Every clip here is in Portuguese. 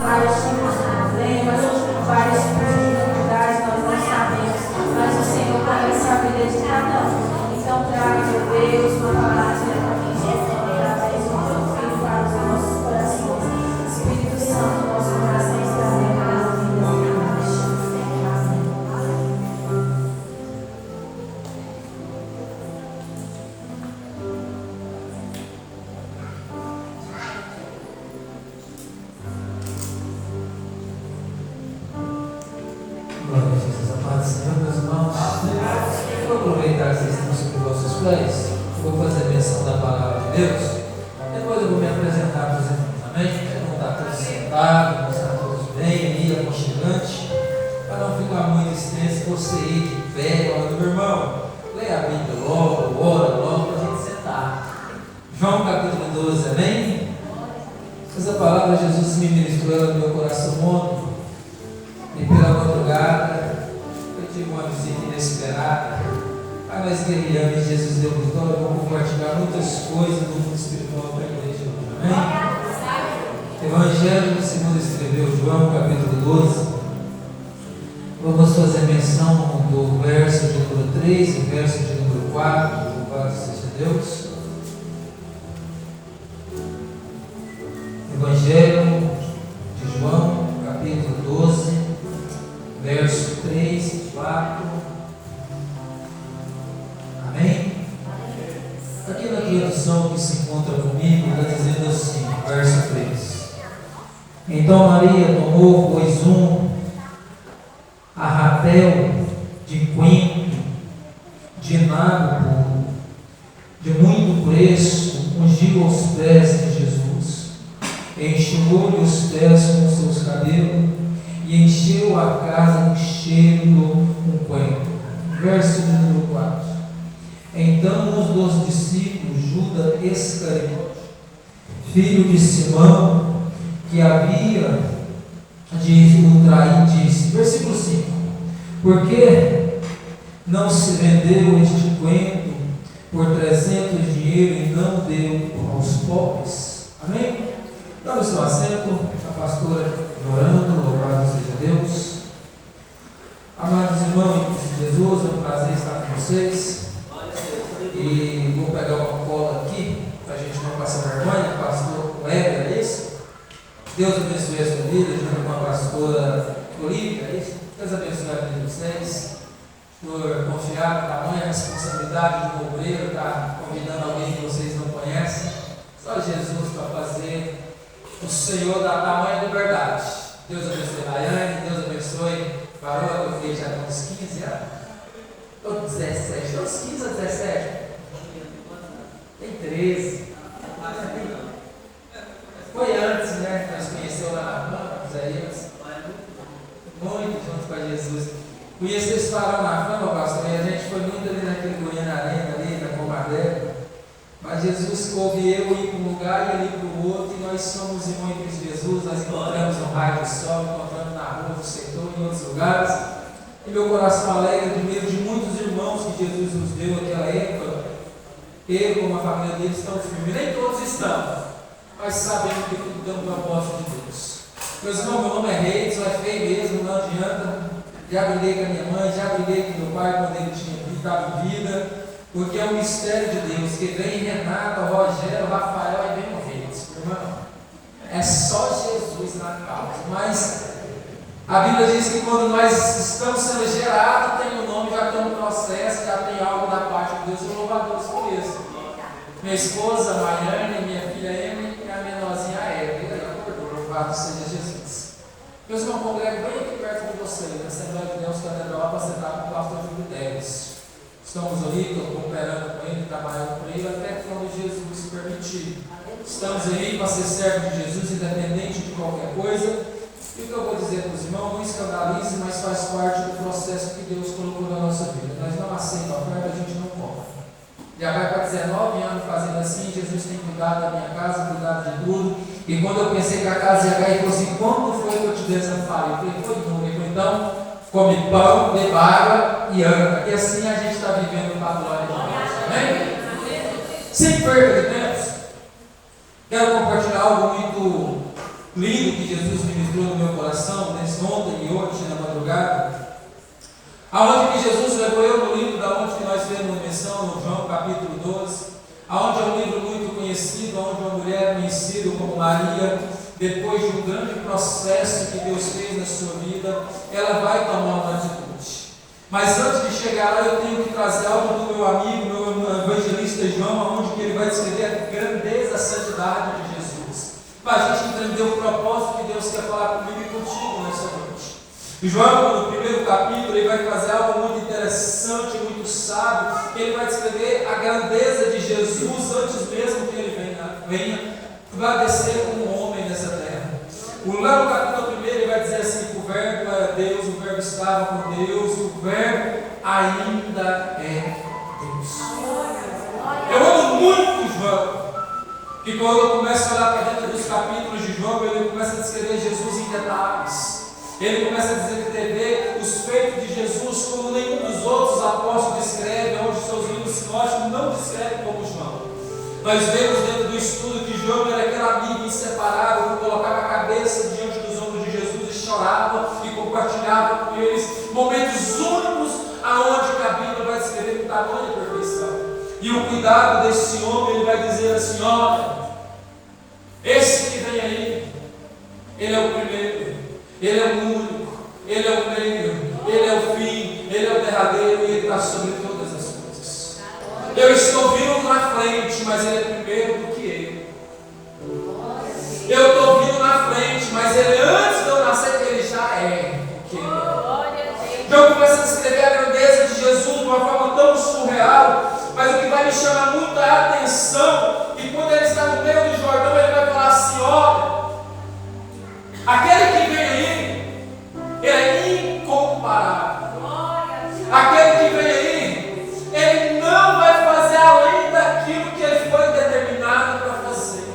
vários tipos de problemas, vários tipos de dificuldades, nós não sabemos, mas o Senhor conhece a vida de cada um. Então, traga, meu Deus, uma palavra para quem se através do teu filho para os nossos corações. Espírito Santo, nosso coração está derramado em vida. Glória a Jesus, a paz do Senhor, meus irmãos. Eu vou aproveitar que vocês estão sobre vossos pés. Vou fazer menção da palavra de Deus. Depois eu vou me apresentar para os irmãos, amém? Vão estar todos sentados, vão estar todos bem ali, aconchegante, para não ficar muito extenso. Você ir de pé, olha do meu irmão. Leia a Bíblia logo, ora logo para a gente sentar. João capítulo 12, amém? Essa palavra Jesus me ministrou ela no meu coração ontem. E pela madrugada, eu tive uma visita inesperada. Aí nós guerreamos e Jesus deu vitória. Vamos compartilhar muitas coisas do mundo espiritual para a igreja. Amém? Evangelho segundo escreveu João, capítulo 12. Vamos fazer menção do verso de número 3 e verso de número 4. Louvado seja Deus. Evangelho de João, capítulo 12. Verso 3 e 4. Amém? Aqui na tradução que se encontra comigo, está dizendo assim, verso 3. Então Maria tomou, pois, um arrapel de quinto, de nardo, de muito preço, ungiu aos pés de Jesus, enxugou-lhe os pés com seus cabelos, e encheu a casa com cheiro do unguento. Verso número 4. Então os dos discípulos, Judas Iscariote, filho de Simão, que havia de o trair, disse, versículo 5, por que não se vendeu este unguento por 300 dinheiro e não deu aos pobres? Amém? Tome seu assento, a pastora orando, louvado seja Deus. Amados irmãos de Jesus, é um prazer estar com vocês. E vou pegar uma cola aqui, para a gente não passar vergonha. Pastor Weber, é isso? Deus abençoe a sua vida, junto com a pastora Olívia, é isso? Deus abençoe a vida de vocês. Por confiar na tamanha responsabilidade do obreiro, estar convidando alguém que vocês não conhecem. Só Jesus para fazer o Senhor da tamanha liberdade. Deus abençoe a Rayane, Deus abençoe Varô, eu fiz já com uns 15 anos. Ou 17, uns 15 a 17. Tem 13. Foi antes, né? Nós conhecemos lá na Fama, Isaías. Muito junto com a Jesus. Conheci esse farol na Fama, pastor, e a gente foi muito ali naquele Goiânia Arena, ali na Comadé. Mas Jesus coube eu ir para um lugar e ele para o outro, e nós somos irmãos em Cristo Jesus, nós encontramos no raio do sol, encontramos na rua, no setor, em outros lugares. E meu coração alegra de meio de muitos irmãos que Jesus nos deu naquela época. Ele, como a família dele, estão firmes. Nem todos estão, mas sabemos que tudo tem um propósito de Deus. Meus irmãos, meu nome é Reis, é feio mesmo, não adianta. Já briguei com a minha mãe, já briguei com meu pai quando ele estava em vida. Porque é um mistério de Deus, que vem Renata, Rogério, Rafael e vem o Reis, irmão. É só Jesus na causa. Mas a Bíblia diz que quando nós estamos sendo gerados, tem um nome, já tem um processo, já tem algo da parte de Deus, e louvadores por isso. Minha esposa, Mariane, minha filha Emily e a menorzinha Eva. E aí, acordou, louvado seja Jesus. Meus irmãos, congrego bem aqui perto de vocês, na Assembleia de Deus Catedral, para sentar com o pastor Júlio Teles. Estamos ali, estou cooperando com ele, trabalhando com ele, até quando Jesus permitir. Estamos ali para ser servo de Jesus, independente de qualquer coisa. E o que eu vou dizer para os irmãos, não escandalize, mas faz parte do processo que Deus colocou na nossa vida. Nós não aceitamos a oferta, a gente não compra. Já vai para 19 anos fazendo assim, Jesus tem cuidado da minha casa, cuidado de tudo. E quando eu pensei que a casa ia cair, ele falou assim, quando foi que eu te dei essa falha? Eu falei, foi nunca. Ele falou, então, come pão, bebe água e anda. E assim a gente está vivendo para a glória de Deus. Amém? Sem perda de tempo, quero compartilhar algo muito lindo que Jesus ministrou um grande processo que Deus fez na sua vida, ela vai tomar uma atitude. Mas antes de chegar lá, eu tenho que trazer algo do meu amigo, meu evangelista João, onde que ele vai descrever a grandeza, a santidade de Jesus, para a gente entender o propósito que Deus quer falar comigo e contigo nessa noite. João, no primeiro capítulo, ele vai fazer algo muito interessante, muito sábio. Ele vai descrever a grandeza de Jesus antes mesmo que ele venha descer como homem nessa terra. Lá no capítulo 1 ele vai dizer assim: que o verbo era Deus, o verbo estava com Deus, o verbo ainda é Deus. Eu amo muito João, que quando eu começo a olhar para dentro dos capítulos de João, ele começa a descrever Jesus em detalhes. Ele começa a descrever os feitos de Jesus como nenhum dos outros apóstolos descreve, onde seus livros sinóticos não descrevem como João. Nós vemos dentro do estudo que João era aquele amigo inseparável que colocava a cabeça diante dos ombros de Jesus e chorava e compartilhava com eles momentos únicos aonde a Bíblia vai descrever com tamanha perfeição. E o cuidado desse homem, ele vai dizer assim: olha, esse que vem aí, ele é o primeiro, ele é o único, ele é o meio, ele é o fim, ele é o derradeiro e ele está sobre todas as coisas. Eu estou vindo na frente, mas ele é primeiro do que eu. Eu estou vindo na frente, mas ele antes de eu nascer, ele já é o que eu. Então começa a descrever a grandeza de Jesus de uma forma tão surreal, mas o que vai me chamar muito a atenção, e quando ele está no meio do Jordão, ele vai falar assim: olha, aquele que vem aí, ele é incomparável. Aquele que vem aí, ele não vai fazer além daquilo que ele foi determinado para fazer.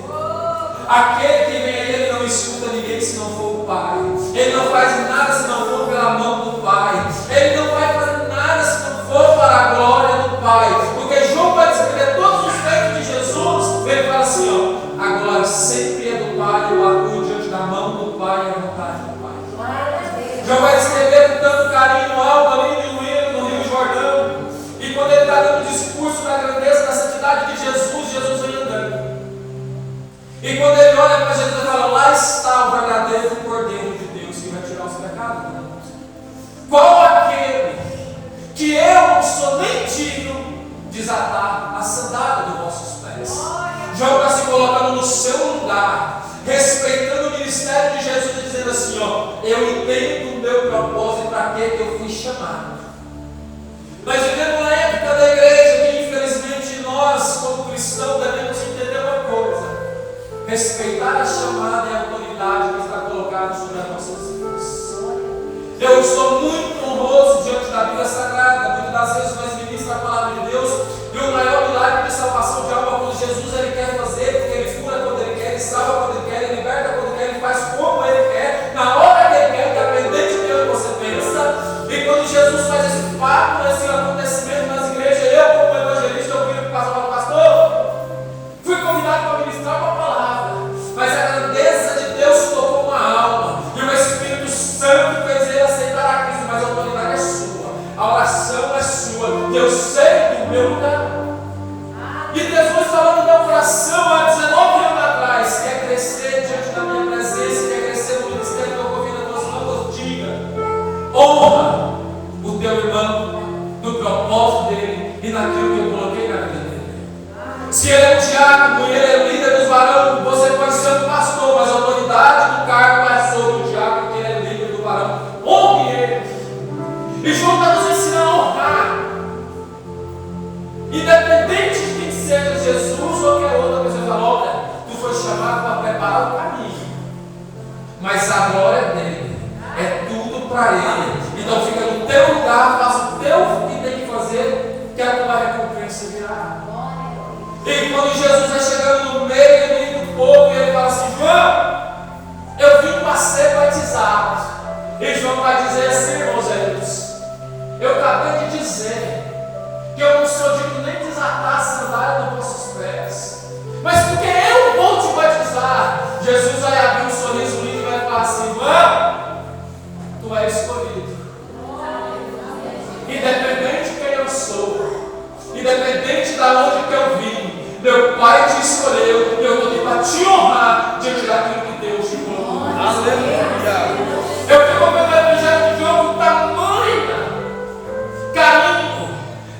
Aquele que vem aí, ele não escuta ninguém se não for o Pai. Ele não faz nada se não for pela mão do Pai. Ele não vai fazer nada se não for para a glória do Pai. Porque João vai descrever todos os feitos de Jesus. Ele fala assim: ó, a glória sempre é do Pai, eu atuo diante da mão do Pai e a vontade do Pai. João vai descrever com tanto carinho algo ali no Rio Jordão. E quando ele está dando o discurso da grandeza, da santidade de Jesus, Jesus vem andando. E quando ele olha para Jesus, ele fala: lá está o verdadeiro Cordeiro de Deus que vai tirar os pecados do mundo. Qual aquele que eu não sou nem digno de desatar a sandália dos vossos pés? João está se colocando no seu lugar, respeitando o ministério de Jesus e dizendo assim: ó, eu entendo o meu propósito e para que eu fui chamado. Nós vivemos uma época da igreja que infelizmente nós, como cristãos, devemos entender uma coisa: respeitar a chamada e a autoridade que está colocada sobre as nossas vidas. Eu estou muito honroso diante da Bíblia Sagrada. Muitas das vezes nós ministramos a palavra de Deus, e o maior milagre de salvação de alma quando Jesus ele quer fazer, porque ele cura quando ele quer, ele salva quando ele quer, ele liberta quando ele quer, ele faz como ele quer, na hora que ele quer, independente de que você pensa. E quando Jesus faz esse fato, esse acontecimento nas igrejas, eu como evangelista, eu viro para o pastor, fui convidado para ministrar uma palavra, mas a grandeza de Deus tocou uma alma, e o Espírito Santo fez ele aceitar a Cristo, mas a autoridade é sua, a oração é sua, eu sei do meu lugar. E Jesus falando no meu coração há 19 anos atrás: quer crescer diante da minha presença, quer crescer no ministério que eu ouvi nas tuas mãos, diga, honra o teu irmão no propósito dele e naquilo que eu coloquei na vida dele. Se ele é um diácono e ele é líder dos varões, você pode ser um pastor, mas a autoridade do cargo é sobre o diácono, porque ele é líder do varão. Honre ele. E João está nos ensinando a honrar, independente de quem seja, Jesus ou qualquer outra pessoa. Fala: olha, tu foi chamado para preparar o caminho, mas a glória é dele, é tudo para ele. Então fica no teu lugar, faça o teu que tem que fazer, que a tua recompensa virá. E quando Jesus vai chegando no meio do povo, ele fala assim: João, eu vim para ser batizado. E João vai dizer assim: irmãos, eu acabei de dizer que eu não sou digno nem de desatar a sandália dos vossos pés, mas porque eu vou te batizar. Jesus vai abrir um sorriso lindo e vai falar assim: João, tu és escolhido. Independente de quem eu sou, independente de onde que eu vim, meu Pai te escolheu, e eu estou aqui para te honrar diante daquilo que Deus te colocou. Eu fico vendo o Evangelho de João com tamanho carinho,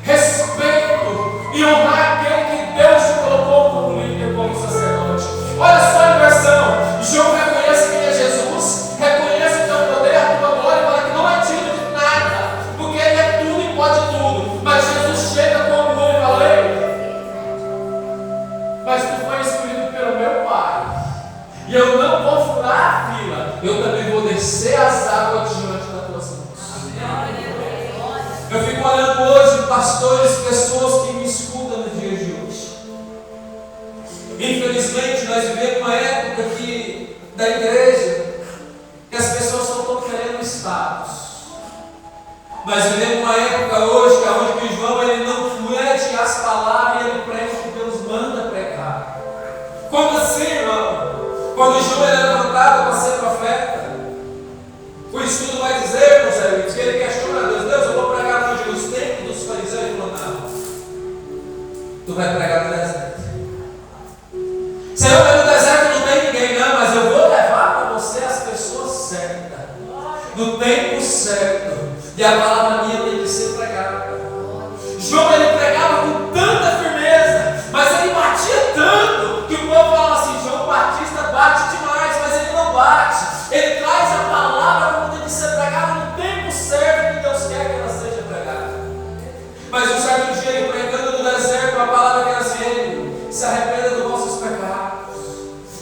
respeito e honrar aquele que Deus colocou como líder, como sacerdote. Olha só a inversão. João reconhece quem é Jesus, reconhece o teu poder, a tua glória, e fala que não é digno de nada, porque Ele é tudo e pode tudo. Mas Jesus chega como homem e fala: ei, mas tu foi escolhido pelo meu Pai, e eu não vou furar a fila, eu também vou descer as águas diante das tuas mãos. Eu fico olhando hoje pastores, pessoas que me escutam nos dias de hoje. Infelizmente nós vivemos uma época da igreja que as pessoas só estão querendo status. Nós vivemos uma época hoje onde o João ele não mete as palavras e ele prega o que Deus manda pregar. Como assim, irmão? Quando o João é levantado para ser profeta, o estudo vai dizer, meus amigos, que ele questiona a Deus: Deus, eu vou pregar longe dos templos dos fariseus. Ele falou: não, tu vai pregar no deserto. Senhor, no deserto não tem ninguém, não, mas eu vou levar para você as pessoas certas, no tempo certo, e a palavra minha tem que ser pregada. João ele pregava com tanta firmeza, mas ele batia tanto que o povo falava assim: João Batista bate demais, mas ele não bate. Ele traz a palavra como tem que ser pregada no tempo certo que Deus quer que ela seja pregada. Mas um certo dia ele pregando no deserto, a palavra que era assim: se arrependa dos vossos pecados,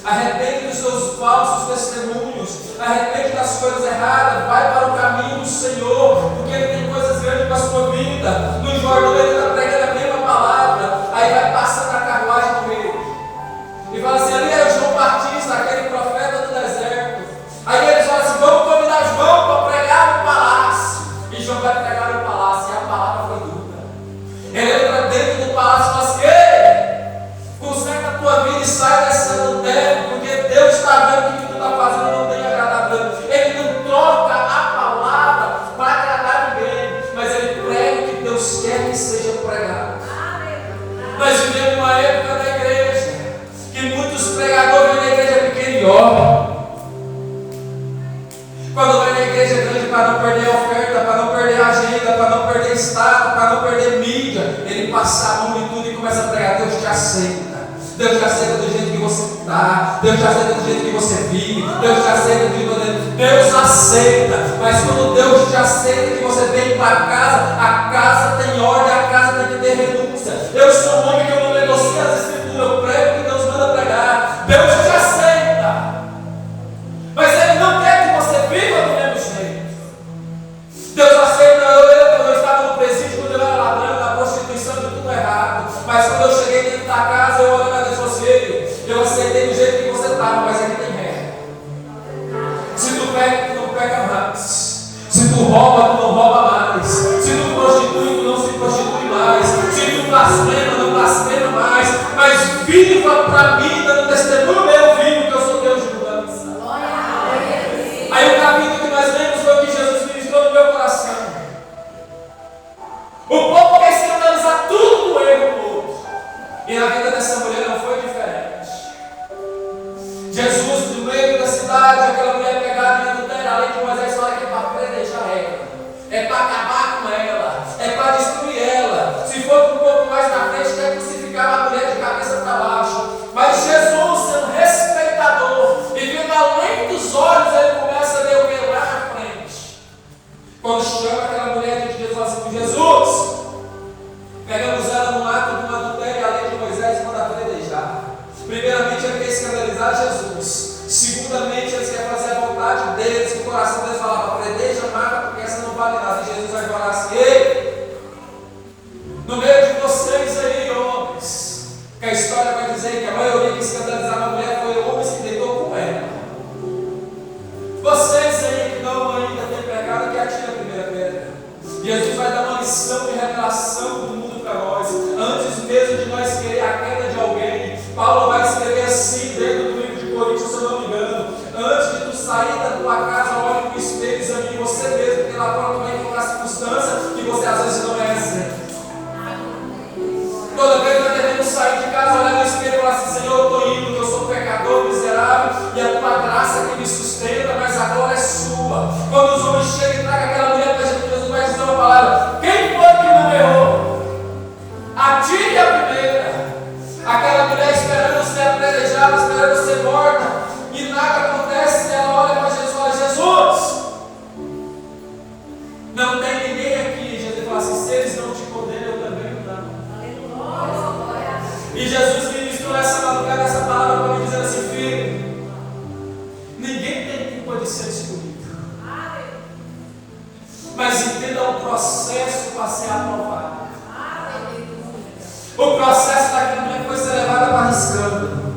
arrepende dos seus falsos testemunhos, arrepende das coisas erradas, vai para o caminho do Senhor, porque Ele tem coisas grandes para a sua vida. No Jordão ele está pregando a mesma palavra, aí vai passando a carruagem no meio e fala assim: ali é o João Batista, aquele profeta do deserto. Aí eles falam assim: vamos convidar João para pregar no palácio. E João vai pregar no palácio, e a palavra foi dura. Ele entra dentro do palácio e fala assim: ei, conserta a tua vida e sai dessa adultério, porque Deus está vendo que o que tu está fazendo não tem agradado a Deus. Ele não troca a palavra para agradar ninguém, mas ele prega o que Deus quer que seja pregado. Nós vivemos uma época da igreja que muitos pregadores vêm na igreja pequena e oram. Quando vai na igreja grande, para não perder a oferta, para não perder a agenda, para não perder status, para não perder mídia, ele passa a mão em tudo e começa a pregar: Deus te aceita. Deus te aceita do jeito que você está, Deus te aceita do jeito que você vive, Deus te aceita do jeito que Deus aceita. Mas quando Deus te aceita que você vem para casa, a casa tem ordem, a casa tem que ter renúncia. Eu sou um homem que eu não negocio as escrituras, eu prego o que Deus manda pregar. Deus te aceita, mas Ele não quer que você viva do mesmo jeito. Deus aceita quando eu estava no presídio, quando eu era ladrão, na prostituição, de tudo errado. Mas quando eu cheguei dentro da casa, eu olhei para Deus e falei: eu aceitei do jeito que você estava, mas aqui tem regra. Se tu pega, tu não pega mais. Se tu rouba, tu não rouba mais. Se tu prostitui, tu não se prostitui mais. Se tu blasfema, não blasfema mais. Mas viva para mim, dando testemunho meu vivo, que eu sou Deus de mudança. Aí o capítulo que nós lemos foi o que Jesus ministrou no meu coração. O povo quer escandalizar tudo do erro do outro. E na vida dessa mulher não foi diferente. Jesus, no meio da cidade, aquela mulher pegada em adultério, além de Moisés fala que é para predejar ela, é para acabar com ela, é para destruir ela. Se for um pouco mais na frente, quer crucificar a mulher de cabeça para baixo. Mas Jesus, sendo respeitador e vendo além dos olhos, ele começa a ver o que lá na frente. Quando chama aquela mulher de Jesus, fala assim: Jesus, pegamos ela no ato de um adultério, a lei de Moisés manda predejar. Primeiramente, ele quer escandalizar Jesus. Segundamente, eles querem fazer a vontade deles, que o coração deles falava: predeja, mata, porque essa não vale nada. E Jesus vai falar assim: ei, no meio de vocês aí, homens, que a história vai dizer que a maioria que escandalizava a mulher foi homens que deitou com ela. Vocês aí que não ainda têm pecado, que atira a primeira pedra. Jesus vai dar uma lição de revelação do mundo para nós. Antes mesmo de nós querer a queda de alguém, Paulo vai escrever assim dentro do livro de Coríntios, se eu não me engano: antes de tu sair da tua casa, olhe no espelho que sustenta, mas a glória é sua. Quando os homens chegam e tragam aquela mulher para Jesus, vai dizer uma palavra: quem foi que não errou? Atire a primeira. Aquela mulher esperando ser apedrejada, esperando ser morta, e nada acontece. Ela olha para Jesus e fala: Jesus, não tem ninguém aqui. Jesus fala assim: se eles não te condenam, eu também não. E Jesus ministrou essa madrugada, essa palavra para me dizer assim: filho, ninguém tem culpa de ser escolhido, mas entenda o processo para ser aprovado. O processo daquela mulher foi ser levada para escândalo.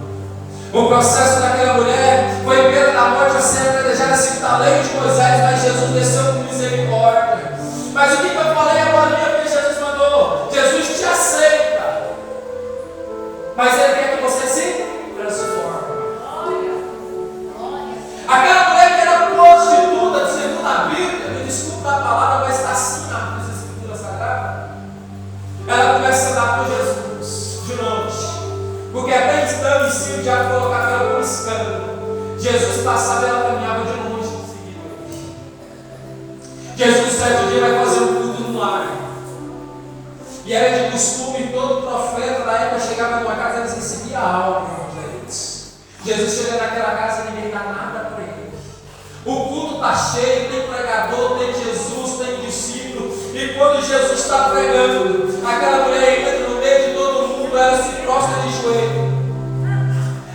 O processo daquela mulher foi pena da morte a ser apedrejada segundo a lei de Moisés, mas Jesus desceu com misericórdia. Mas o que eu falei agora que Jesus mandou? Jesus te aceita, mas Ele quer que você se transforme. Aquela mulher que era prostituta, segundo a Bíblia, me desculpa a palavra, mas está assim nas Escrituras Sagradas. Ela começa a andar com Jesus de longe, porque até então em si o diabo colocava ela como escândalo. Jesus passava e ela caminhava de longe, seguindo ele. Jesus certo dia vai fazer um culto no lar, e era de costume, todo profeta da época chegava numa casa e eles recebiam algo, irmãos deles. Jesus chega naquela casa e ninguém dá nada para ele. O culto está cheio, tem pregador, tem Jesus, tem discípulo. E quando Jesus está pregando, aquela mulher entra no meio de todo mundo, ela se prostra de joelho.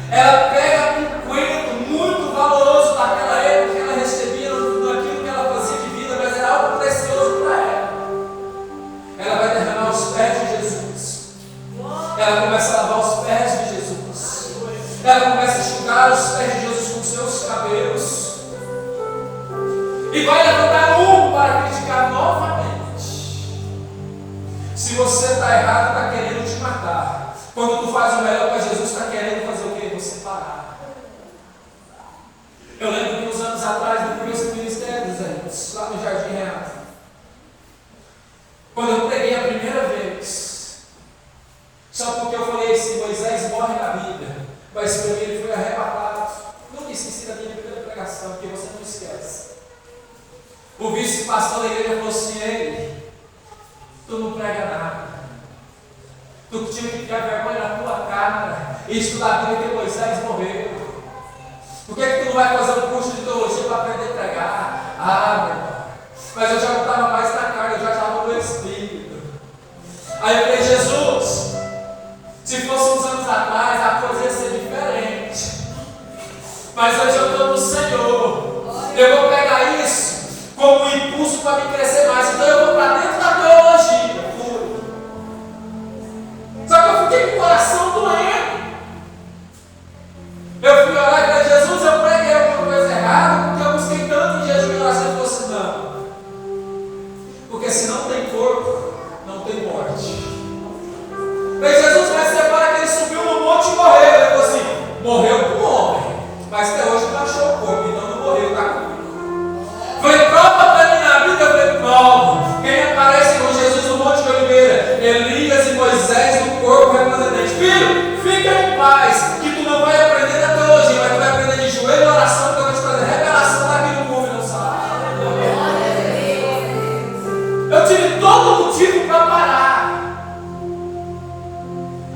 Ela pega um quento muito valoroso daquela época que ela recebia naquilo que ela fazia de vida, mas era algo precioso para ela. Ela vai derramar os pés de Jesus. Ela começa a lavar os pés de Jesus. Ela começa a enxugar os pés de Jesus com seus cabelos. E vai levantar um para criticar novamente. Se você está errado, está querendo te matar. Quando tu faz o melhor para Jesus, está querendo fazer o quê? Você parar. Eu lembro que uns anos atrás, no começo do ministério, lá no Jardim Renato, quando eu preguei a primeira vez, só porque eu falei: se Moisés morre na Bíblia, mas para mim ele foi arrebatado. Nunca esqueci da minha primeira pregação, porque você não esquece. O vice-pastor da igreja falou assim: ei, tu não prega nada. Tu tinha que criar vergonha na tua cara e estudar a Bíblia que Moisés morreu. Por que tu não vai fazer um curso de teologia para aprender a pregar? Ah, meu irmão, mas eu já não estava mais na carne, eu já estava no Espírito. Aí eu falei: Jesus, se fosse uns anos atrás, a coisa ia ser diferente. Mas hoje eu estou no Senhor. Eu vou pegar isso como um impulso para me crescer mais. Então eu vou para dentro da teologia. Só que eu fiquei com o coração doendo. Eu fui orar e falei: Jesus, eu preguei alguma coisa errada, porque eu busquei tanto em jejum e oração. Ele falou assim: não. Porque se não tem corpo, não tem morte. Mas Jesus vai ser para que ele subiu no monte e morreu. Ele falou assim: morreu com o homem, mas até hoje não achou o corpo, então não morreu, está comigo. Foi prova para mim na Bíblia, foi prova. Quem aparece com Jesus no Monte de Oliveira? Elias e Moisés no corpo representante. Filho, fica em paz, que tu não vai aprender da teologia, mas tu vai aprender de joelho e oração, porque eu vou te trazer revelação daquilo que o homem não sabe. Eu tive todo motivo para parar.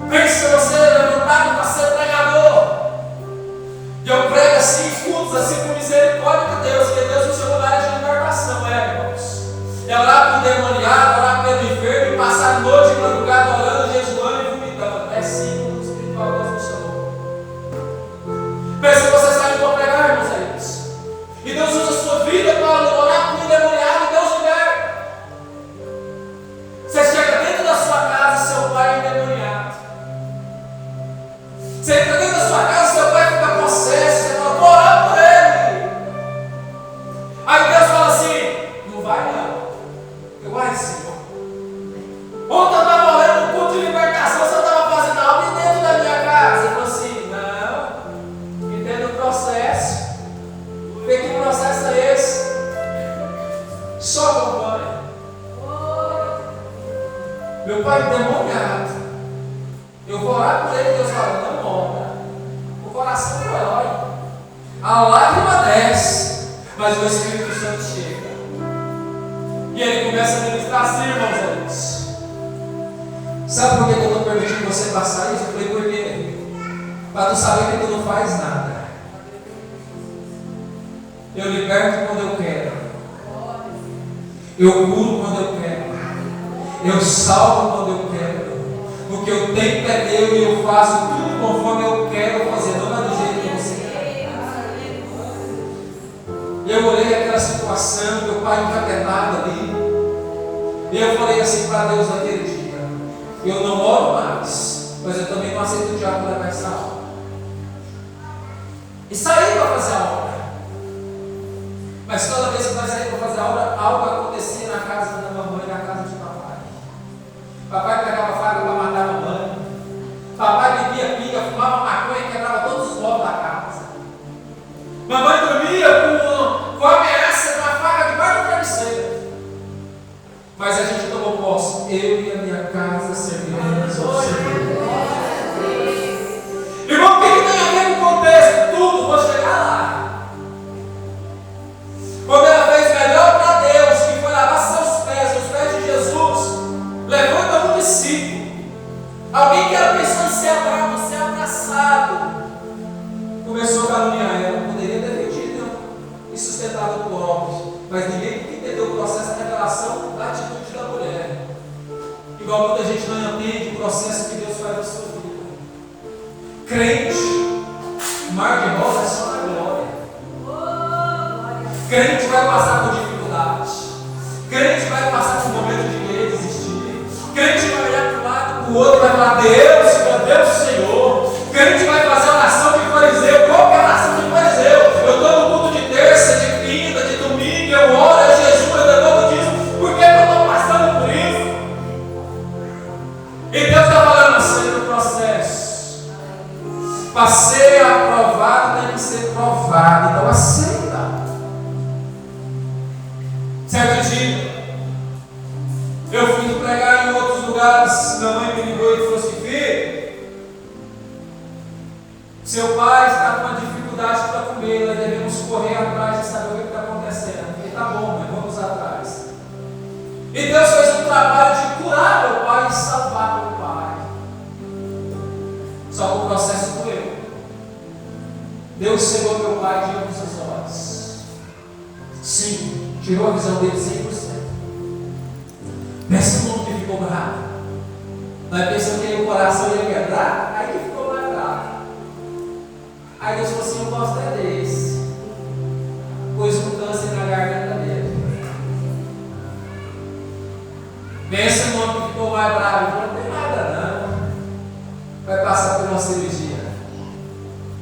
Pense você levantado para ser pregador. E eu prego assim, cultos assim, com misericórdia de Deus, que Deus me chamou na área de libertação, irmãos. É orar por demoniado, orar pelo enfermo, e passar a noite de madrugada orando, jejuando e vomitando. É sim, o espiritual Deus me chamou. Pense que você sabe como pregar, irmãos, é isso. E Deus usa a sua vida para orar por um demoniado e Deus liberta. Você chega dentro da sua casa, seu pai é endemoniado. Você entra dentro da sua casa, seu pai fica possesso, você fala: vou orar por ele. Aí Deus fala assim: não vai não. Eu: ai, Senhor, ontem eu estava orando no culto de libertação, você estava fazendo algo dentro da minha casa. Ele falou assim: não, entenda o processo. Vê que processo é esse? Só acompanha. Meu pai endemoniado. Eu vou orar por ele, Deus fala: não ora. O coração do herói. A lágrima desce, mas o Espírito Santo chega. E ele começa a ministrar assim, irmãos, é isso. Sabe por que eu estou permitindo você passar isso? Eu falei, por quê? Para tu saber que tu não faz nada. Eu liberto quando eu quero. Eu curo quando eu quero. Eu salvo quando eu quero. O que eu tenho é meu e eu faço tudo conforme eu quero fazer, não é do jeito que você quer. E eu olhei aquela situação, meu pai encaquetado ali. E eu falei assim para Deus naquele dia: eu não oro mais, mas eu também não aceito o diabo levar essa obra. E saí para fazer a obra. Mas toda vez que nós saímos para fazer a obra, algo acontecia na casa da mamãe, na casa de papai. Papai pegava faca para matar a mamãe. Papai bebia pinga, fumava maconha e quebrava todos os móveis da casa. Mamãe dormia com a ameaça de uma faca debaixo do travesseiro. Mas a gente tomou posse. Eu e a minha casa serviremos ao Senhor. Irmão, o que tem a ver com o contexto? Tudo, vou chegar lá. Quando ela fez melhor para Deus, que foi lavar seus pés, os pés de Jesus, levanta um discípulo, alguém que ela pensou em ser bravo, ser abraçado, começou a caluniar ela. Poderia ter vendido e sustentado o próprio, mas ninguém entendeu o processo de revelação da atitude da mulher. Igual muita gente não entende o processo que Deus faz na sua vida. Crente, mar de rosa é só na glória. Crente vai passar por dificuldades. Crente vai passar por um momento de querer desistir. Crente vai olhar para um lado, para o outro, vai falar: Deus, meu Deus, Senhor. Crente vai fazer a oração de fariseu. Qual que é a oração de fariseu? Eu estou no culto de terça, de quinta, de domingo, eu oro, eu jejuo, eu devolvo dízimo. Por que eu estou passando por isso? E Deus está falando assim no processo. Para ser aprovado tem que ser provado. Então aceita. Certo dia, eu fui pregar em outros lugares. Minha mãe me ligou e falou assim: filho, seu pai está com uma dificuldade para comer, nós devemos correr atrás de saber o que está acontecendo. Eu falei: tá bom, mas vamos atrás. E Deus fez um trabalho de curar meu pai e salvar meu pai. Só que o processo doeu. Deus cegou meu pai de ambos os olhos. Sim, tirou a visão dele 100%. Pensa no mundo que ficou bravo. Nós pensamos que o coração ia quebrar, aí que ficou mais bravo. Aí Deus falou assim: eu gosto é desse. Pôs um câncer na garganta dele. Pensa no homem que ficou mais bravo. Ele falou: não tem nada não. Vai passar por uma cirurgia.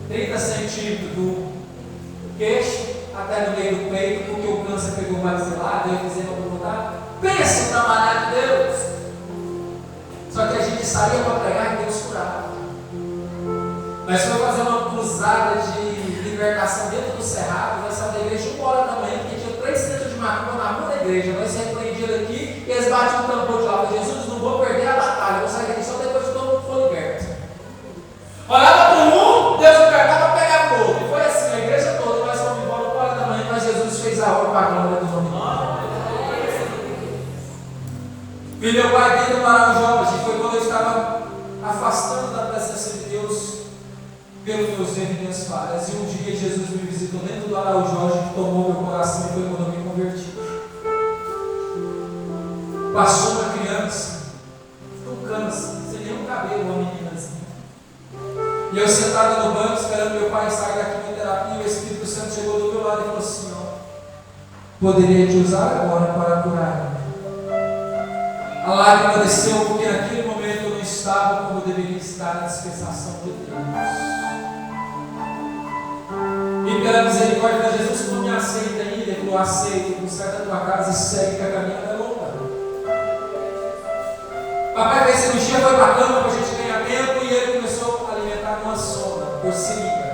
30 centímetros do queixo até no meio do peito, porque o câncer pegou o maxilar, deu eczema para voltar. Pensa no trabalhar de Deus. Só que a gente saía para pregar e Deus curava. Nós fomos fazer uma cruzada de libertação dentro do cerrado. Nós saímos da igreja 1h da manhã, porque tinha 3 centros de macumba na rua da igreja. Nós repreendiam aqui e eles batiam o tambor de lá. Jesus, não vou perder a batalha, vou sair daqui só depois que todo mundo for liberto. Olhava para o mundo, Deus libertava para pegar fogo. E foi assim, a igreja toda. Nós fomos embora 1h da manhã, mas Jesus fez a obra para a glória do nome de Deus. Vi meu pai dentro do Maranhão Jovem, foi quando eu estava afastando da presença de Deus pelos meus erros e minhas falhas. E um dia Jesus me visitou dentro do Araújo Jorge, que tomou meu coração e foi quando eu me converti. Passou uma criança, com câncer, sem nenhum cabelo, uma meninazinha. E eu sentado no banco, esperando meu pai sair da quimioterapia, e o Espírito Santo chegou do meu lado e falou assim: ó, poderia te usar agora para curar. A lágrima desceu porque naquele momento eu não estava como eu deveria estar na dispensação de Deus. E pela misericórdia de Jesus, não me aceita ainda. Ele falou: aceito, sai da tua casa e segue, que a caminhada é longa. Papai fez cirurgia, foi para a cama para a gente ganhar tempo, e ele começou a alimentar uma sonda por seringa.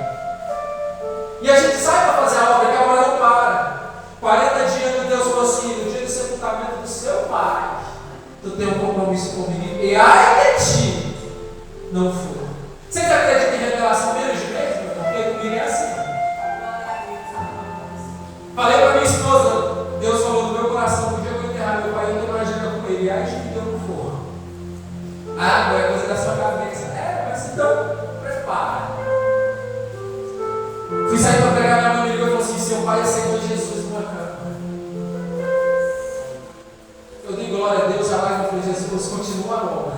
E a gente sai para fazer a obra, que a obra não para. 40 dias, Deus falou assim: no dia do sepultamento do seu pai, tu tem um compromisso comigo, e ai de ti, não foi. Vocês acreditam em revelação menos de vez? Porque comigo é assim. Falei para minha esposa, Deus falou no meu coração, que o dia que eu enterrar meu pai, eu tenho uma agenda com ele. Aí que deu no forro. Ah, agora é coisa da sua cabeça. Mas então, prepara. Fui sair para pregar, minha mãe me ligou e falou assim: seu pai aceitou Jesus numa cama. Eu dei glória a Deus, já lá eu falei: Jesus, continua a obra.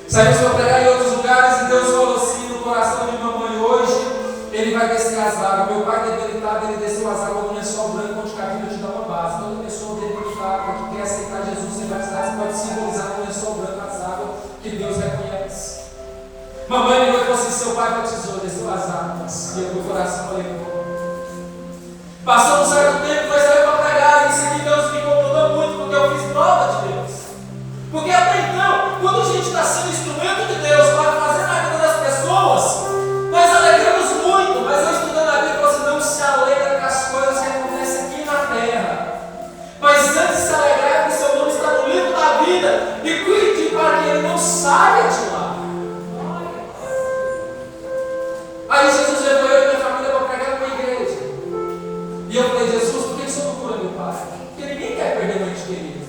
Saímos para pregar em outros lugares e Deus falou assim no coração de mamãe: hoje ele vai descer as águas. Meu pai debilitado, ele desceu as águas no lençol branco, onde cabelo te dá uma base. Toda pessoa debilitada que quer aceitar Jesus sem batizar, pode simbolizar no lençol branco as águas que Deus reconhece. Mamãe ligou e falou assim: seu pai batizou, desceu as águas. E eu, meu coração alegrou. Passou um certo tempo, nós saímos para pregar. E isso aqui Deus me incomodou muito, porque eu fiz prova de Deus. Porque até então, quando a gente está sendo instrumento de Deus para fazer na vida das pessoas, nós alegramos muito, mas eu estudando a Bíblia, você não se alegra com as coisas que acontecem aqui na terra. Mas antes se alegrar que o seu nome está no livro da vida e cuide para que ele não saia de lá. Aí Jesus levou eu e minha família para pregar numa igreja. E eu falei: Jesus, por que o Senhor não cura meu pai? Porque ninguém quer perder um ente querido.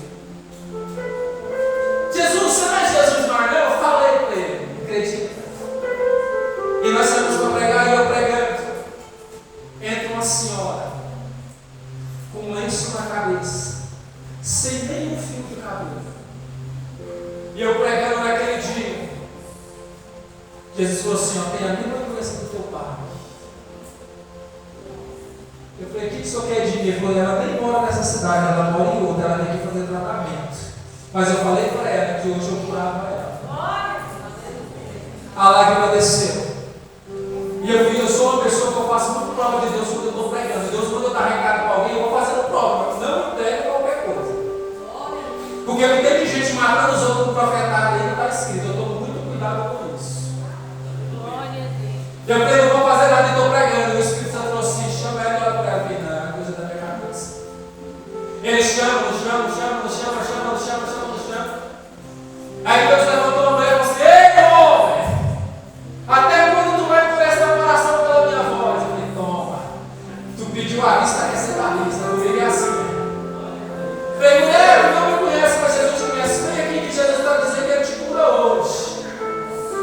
Jesus, você não é Jesus mais, não? Eu falei para ele, acredita. E nós saímos para pregar e eu pregando. Entra uma senhora com um lenço na cabeça, sem nenhum fio de cabelo. E eu pregando naquele dia. Jesus falou assim: ó, tem a mesma doença do teu pai. Eu falei: o que o senhor quer de mim? Ele falou: ela nem mora nessa cidade, ela mora em outra, ela tem que fazer tratamento. Mas eu falei para ela que hoje eu curava ela. A lágrima desceu. E eu sou uma pessoa que eu faço muito prova de Deus quando eu estou pregando. Deus, quando eu dar recado para alguém, eu vou fazendo prova, mas não entrego qualquer coisa. Porque não tem gente matando os outros no profetário, aí não está escrito. Eu estou muito cuidado com isso. Eu falei: não vou fazer nada e estou pregando. E o Espírito Santo falou assim: chama ela e olha para ela. Não, é coisa da minha cabeça. Ele chama. Aí Deus levantou a mão e falou assim: ei, homem, até quando tu vai por essa oração pela minha voz? Eu falei: toma, tu pediu a vista, recebe a vista. Eu virei assim. Falei: mulher, tu não me conhece, mas Jesus te conhece. Vem aqui que Jesus está dizendo que ele te cura hoje.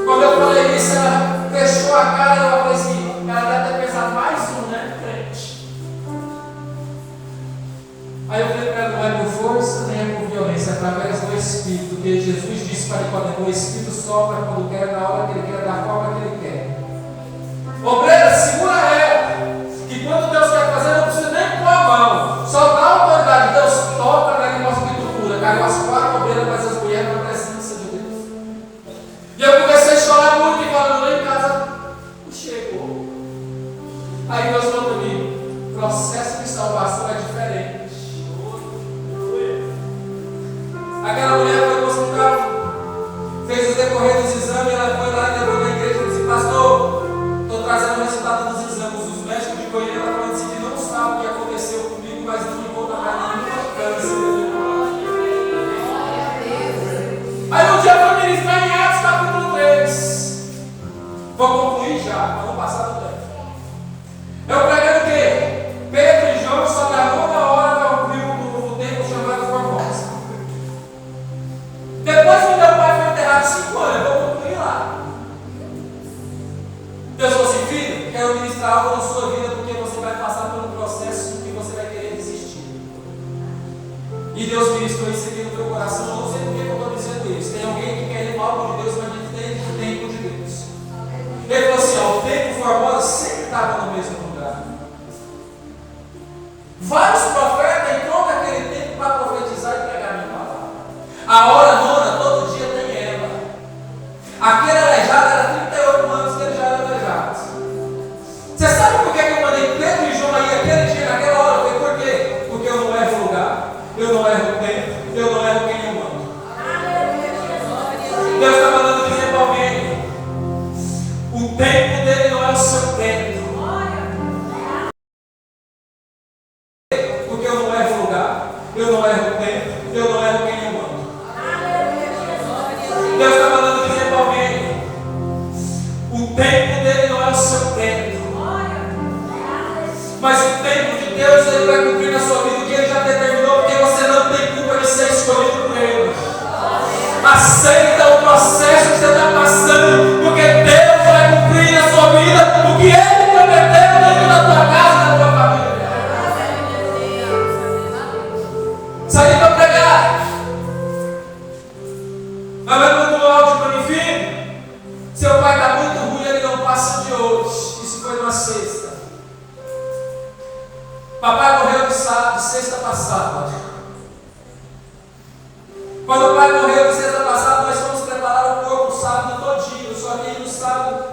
Quando eu falei isso, ela fechou a cara e ela falou assim: ela deve ter pensado mais um, né, crente? Aí eu falei para ela: não é por força nem é por violência, é através do Espírito. Porque Jesus disse para Nicodemo: o Espírito sopra quando quer, na hora que ele quer, da forma que ele quer. Obreira, segura ela. Que quando Deus quer fazer, não precisa nem pôr a mão. Só dá autoridade. Deus toca na nossa pintura. Caiu as 4 obreiras, mas as mulheres não precisam de Deus. E eu comecei a chorar muito e falando: lá em casa chegou. Aí Deus falou para mim: o processo de salvação é diferente. Aquela mulher foi no hospital, fez o decorrer dos exames, ela foi lá e levou na igreja e disse: pastor, estou trazendo o resultado dos exames. Os médicos de Goiânia estão falando assim que não sabem o que aconteceu comigo, mas não me conta mais nenhuma câncer. Aí um dia foi ministrar em Atos capítulo 3. Vou concluir já, vamos passar do tempo. Eu pregando o quê? Pedro e João só na nona hora no tempo chamado Formosa. Depois que meu pai foi enterrado 5 anos, eu vou concluir lá. Deus falou assim: filho, quero ministrar algo na sua vida, porque você vai passar por um processo que você vai querer desistir. E Deus ministrou isso aqui no meu coração. Eu não sei por que eu estou dizendo isso. Tem alguém que quer ir algo de Deus, mas não tem o tempo de Deus. Ele falou assim: ó, o tempo Formosa sempre estava no mesmo lugar. Vários profetas entrou naquele tempo para profetizar e pregar a minha palavra. A hora nona, todo dia tem ela. Aquele aleijado era 38 anos que ele já era aleijado. Você sabe por que eu mandei Pedro e João aí aquele dia, naquela hora? Foi por quê? Porque eu não erro lugar, eu não erro tempo, eu não erro quem eu mando. Deus está mandando dizer para alguém: o tempo dele não é o seu tempo. Porque eu não erro lugar, eu não erro tempo, eu não erro quem eu mando. Deus está mandando dizer para alguém: o tempo dele não é o seu tempo, mas o tempo de Deus ele sexta passada. Quando o pai morreu na sexta passada, nós fomos preparar o corpo o sábado todinho. Só que aí no sábado,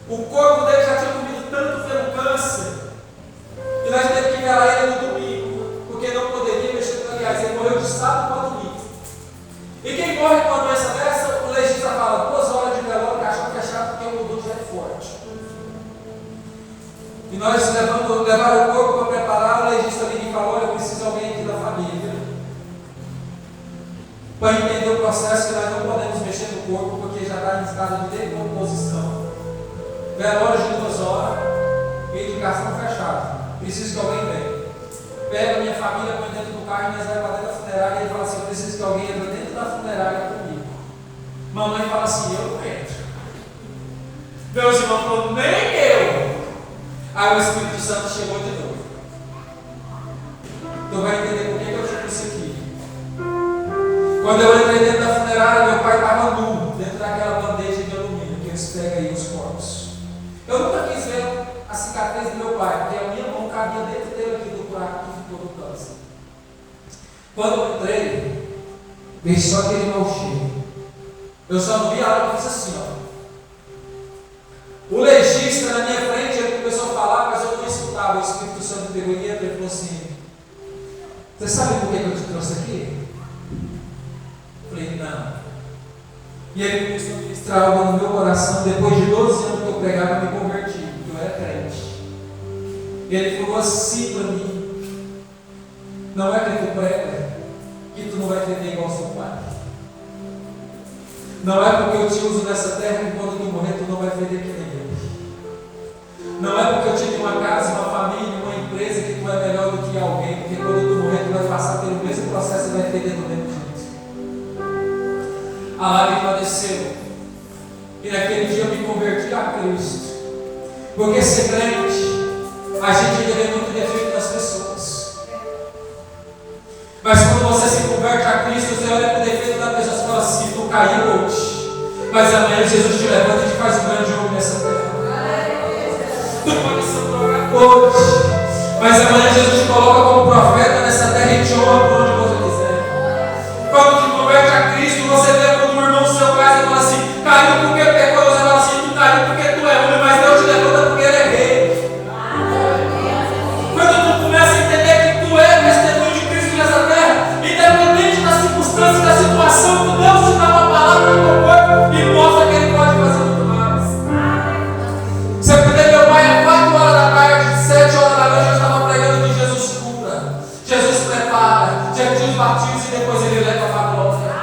o corpo dele já tinha comido tanto pelo câncer, e nós tivemos que velar ele no domingo, porque não poderia mexer com. Aliás, ele morreu de sábado para domingo. E quem morre com uma doença dessa, o legista fala 2 horas de velório, caixão fechado, porque o odor já é forte. E nós levaram o corpo para preparar, o legista liga e falou: olha, eu preciso de alguém aqui da família para entender o processo, que nós não podemos mexer no corpo, porque já está em estado de decomposição. Velório de 2 horas, indicação fechada. Preciso que alguém venha. Pega a minha família, põe dentro do carro e nós vamos para dentro da funerária. E ele fala assim: eu preciso que alguém entre dentro da funerária comigo. Mamãe fala assim: eu não entro. Meus irmãos falaram: nem eu. Aí o Espírito Santo chegou de novo. Tu vai entender por que eu te trouxe aqui. Quando eu entrei dentro da funerária, meu pai estava nu, dentro daquela bandeja de alumínio que eles pegam aí os corpos. Eu nunca quis ver a cicatriz do meu pai, porque a minha mão cabia dentro dele aqui do buraco que ficou do câncer. Quando eu entrei, veio só aquele mau cheiro. Eu só não vi a hora que fiz assim, ó. O legista na minha frente, ele começou a falar, mas eu não escutava. O Espírito Santo pegou e entrou e falou assim: você sabe por que eu te trouxe aqui? Eu falei: não. E ele começou a ministrar algo no meu coração. Depois de 12 anos que eu pregava, eu me converti, porque eu era crente. E ele falou assim para mim: não é que tu prega que tu não vai viver igual ao seu pai. Não é porque eu te uso nessa terra que quando tu morrer tu não vai viver que nem eu. Não é porque eu te dei uma casa, uma família, uma empresa que tu é melhor do que alguém, porque quando tu morrer tu vai passar pelo mesmo processo e vai viver do mesmo jeito. A lágrima desceu. E naquele dia eu me converti a Cristo. Porque ser crente, a gente ainda vê muito defeito das pessoas. Mas quando você se converte a Cristo, você olha para o defeito da pessoa e fala assim: tu caiu hoje, mas amanhã Jesus te levanta e te faz um grande homem nessa terra. Tu pode ser um profeta hoje, mas amanhã Jesus te coloca como profeta nessa terra e te honra por onde você quiser. Quando te converte a Cristo, você vê quando um irmão seu cai e fala assim: caiu porque pecou. Você fala assim: tu caiu porque tu é homem, mas Deus te levanta porque ele é rei. Quando tu começa a entender que tu é testemunho de Cristo nessa terra, independente das circunstâncias, da situação, Deus te dá uma palavra no teu corpo e mostra que ele pode fazer muito mais. Você entendeu? Meu pai, às 4 horas da tarde, 7 horas da noite, eu estava pregando que Jesus cura, Jesus prepara, Jesus batiza e depois ele leva para a glória.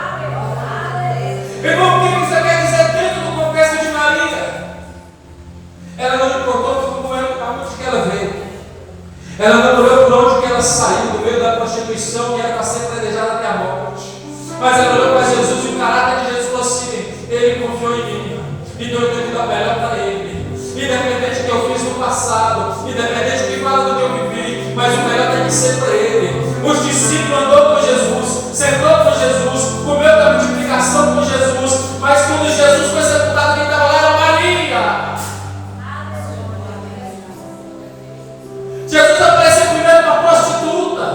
Irmão, o que você quer dizer dentro do contexto de Maria? Ela não importou por onde que ela veio. Ela não olhou por onde que ela saiu, do meio da prostituição, que era para ser predejada até a morte. Mas ela olhou para Jesus e o caráter de Jesus falou assim: ele confiou em mim, então eu tenho que dar melhor para ele. Independente do que eu fiz no passado, independente do que fala do que eu vivi, mas o melhor tem que ser para ele. Os discípulos andaram com Jesus, sentou com Jesus, comeu da multiplicação com Jesus, mas quando Jesus foi sepultado, quem estava lá era Maria. Jesus apareceu primeiro para a prostituta.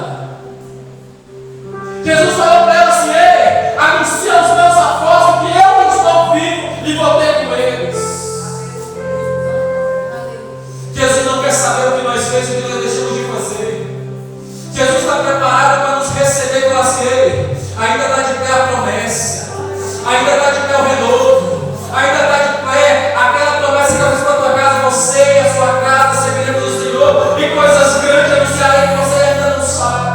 Jesus falou para ela assim: ei, anuncia aos meus apóstolos que eu estou vivo e voltei com eles. Jesus não quer saber o que nós fizemos e o que nós deixamos de fazer. Jesus está preparado para nos receber com ele. Ainda está de pé a promessa, ainda está de pé o renovo, ainda está de pé aquela promessa que eu fiz para a tua casa: você e a sua casa serviremos do Senhor, e coisas grandes anunciarei que você ainda não sabe.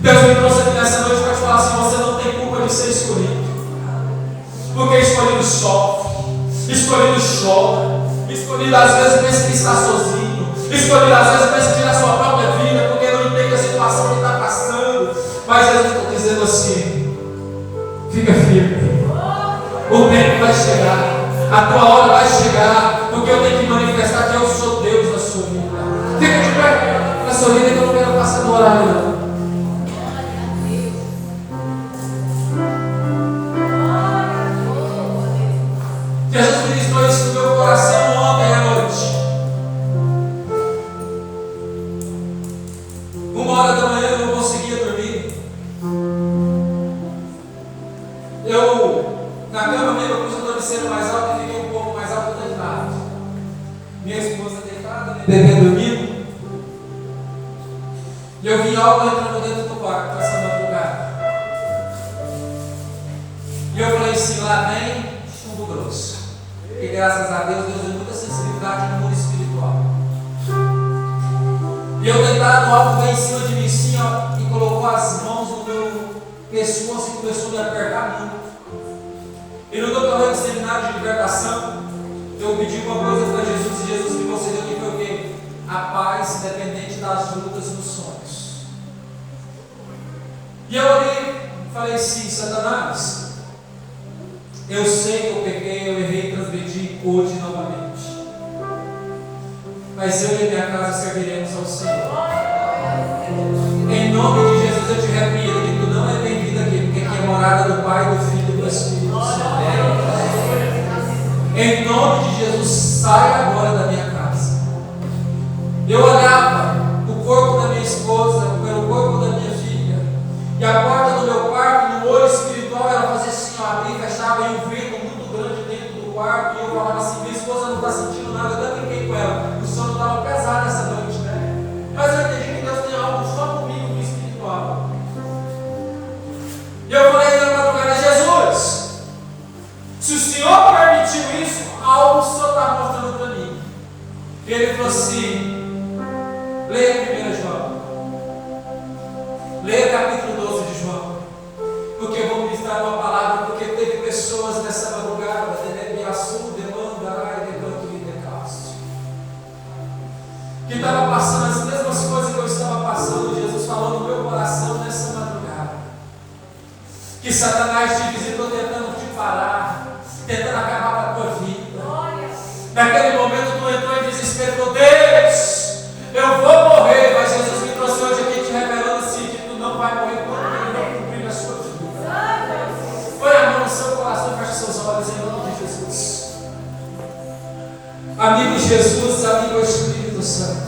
Deus me trouxe aqui nessa noite para te falar assim: você não tem culpa de ser escolhido, porque escolhido sofre, escolhido chora, escolhido às vezes pensa que está sozinho, escolhido às vezes pensa que tira a sua própria vida, porque não entende a situação que está passando. Mas Jesus está dizendo assim: fica firme, o tempo vai chegar, a tua hora vai chegar, porque eu tenho que manifestar que eu sou Deus na sua vida. Fica de pé na sua vida, que eu não quero passar do horário não. Jesus ministrou isso no meu coração ontem à noite. 1h da manhã eu não conseguia dormir. Eu, na cama mesmo, eu pus o travesseiro mais alto e fiquei um pouco mais alto deitado. Minha esposa deitada, minha bebê dormindo. E eu vi algo entrando dentro do quarto essa madrugada. E eu falei assim, lá vem chumbo grosso. E graças a Deus, Deus deu muita sensibilidade no mundo espiritual. E eu deitado, algo veio em cima de mim assim, ó, e colocou as mãos no meu pescoço e começou a me apertar muito. E no doutorado de seminário de libertação, eu pedi uma coisa para Jesus e Jesus me concedeu que foi o quê? A paz independente das lutas e dos sonhos. E eu olhei e falei assim, Satanás, eu sei que eu pequei, eu errei, transgredi hoje novamente. Mas eu e minha casa serviremos ao Senhor. Em nome de Jesus eu te repreendo que tu não é bem-vindo aqui, porque aqui é morada do Pai, do Filho e do Espírito Santo. Em nome de Jesus, sai agora da minha casa. Eu olhava o corpo da minha esposa, pelo corpo da minha filha, e a porta do meu quarto, no olho espiritual, ela fazia assim, ó, abria e fechava, e um vento muito grande dentro do quarto, e eu falava assim, minha esposa não está sentindo nada, eu até brinquei com ela, o sono estava pesado essa noite, né? Mas eu entendi que Deus tem algo só comigo no espiritual. E eu falei na madrugada, Jesus, se o Senhor permitiu isso, algo o Senhor está mostrando para mim. E ele falou assim, leia 1 João, leia capítulo 12 de João, porque eu vou ministrar uma palavra, porque teve pessoas nessa madrugada, que estava passando as mesmas coisas que eu estava passando. Jesus falou no meu coração nessa madrugada, que Satanás te visitou tentando te parar, tentando acabar com a tua vida. Naquele momento tu entrou em desespero e falou, Deus, eu vou morrer, mas Jesus me trouxe hoje aqui te revelando assim, que tu não vai morrer quando ele não cumprir a sua vida. Põe a mão no seu coração e feche seus olhos em nome de Jesus. Amigo Jesus, amigo Espírito Santo,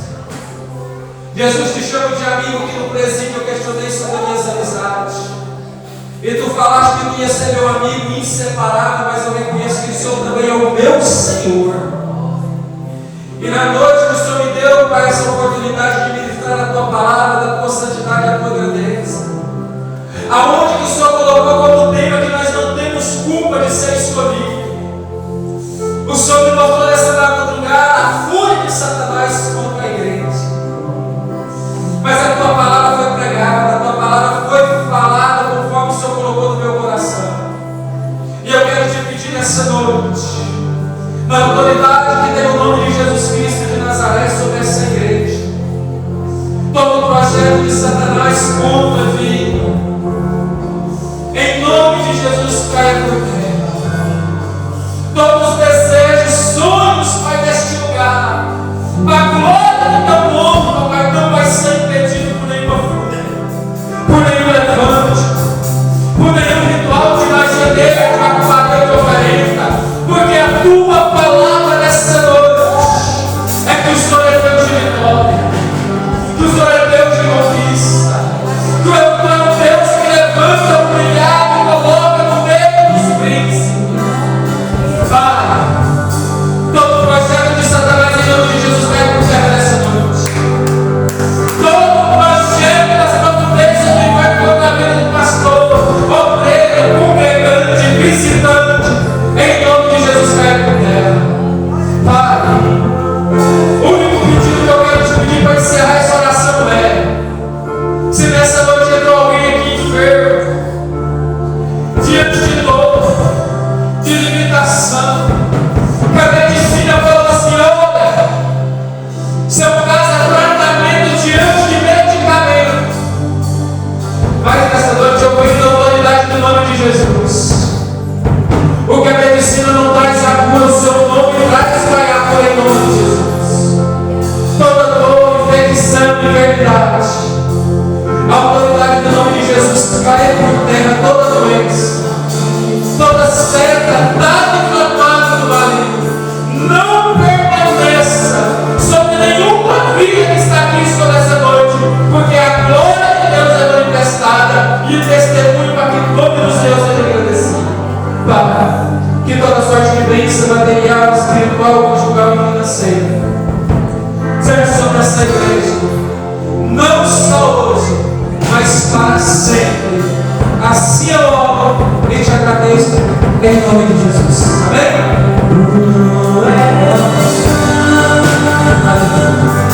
Jesus te chama de amigo, que no presídio eu questionei sobre minhas amizades, e tu falaste que tu ia ser meu amigo inseparável, mas eu reconheço que o Senhor também é o meu Senhor. E na noite que o Senhor me deu, Pai, essa oportunidade de ministrar a tua palavra, da tua santidade e a tua grandeza, aonde que o Senhor colocou como tema que nós não temos culpa de ser escolhido. O Senhor me mostrou nessa madrugada a fúria de Satanás contra a igreja. Mas a tua palavra foi pregada, a tua palavra foi falada conforme o Senhor colocou no meu coração. E eu quero te pedir nessa noite, na autoridade que tem o nome de Jesus Cristo de Nazaré sobre essa igreja, todo o projeto de Satanás contra a vida, em nome de Jesus, caia por terra. Todos os desejos, sonhos, Pai, deste lugar, a glória do teu nome, Pai, não vai ser impedido por nenhuma fúria, por nenhum levante, por nenhum ritual de magia, macuador de oferenda, porque a tua palavra nessa noite é que o Senhor é Deus de vitória, que o Senhor é Deus de conquista, que o Senhor.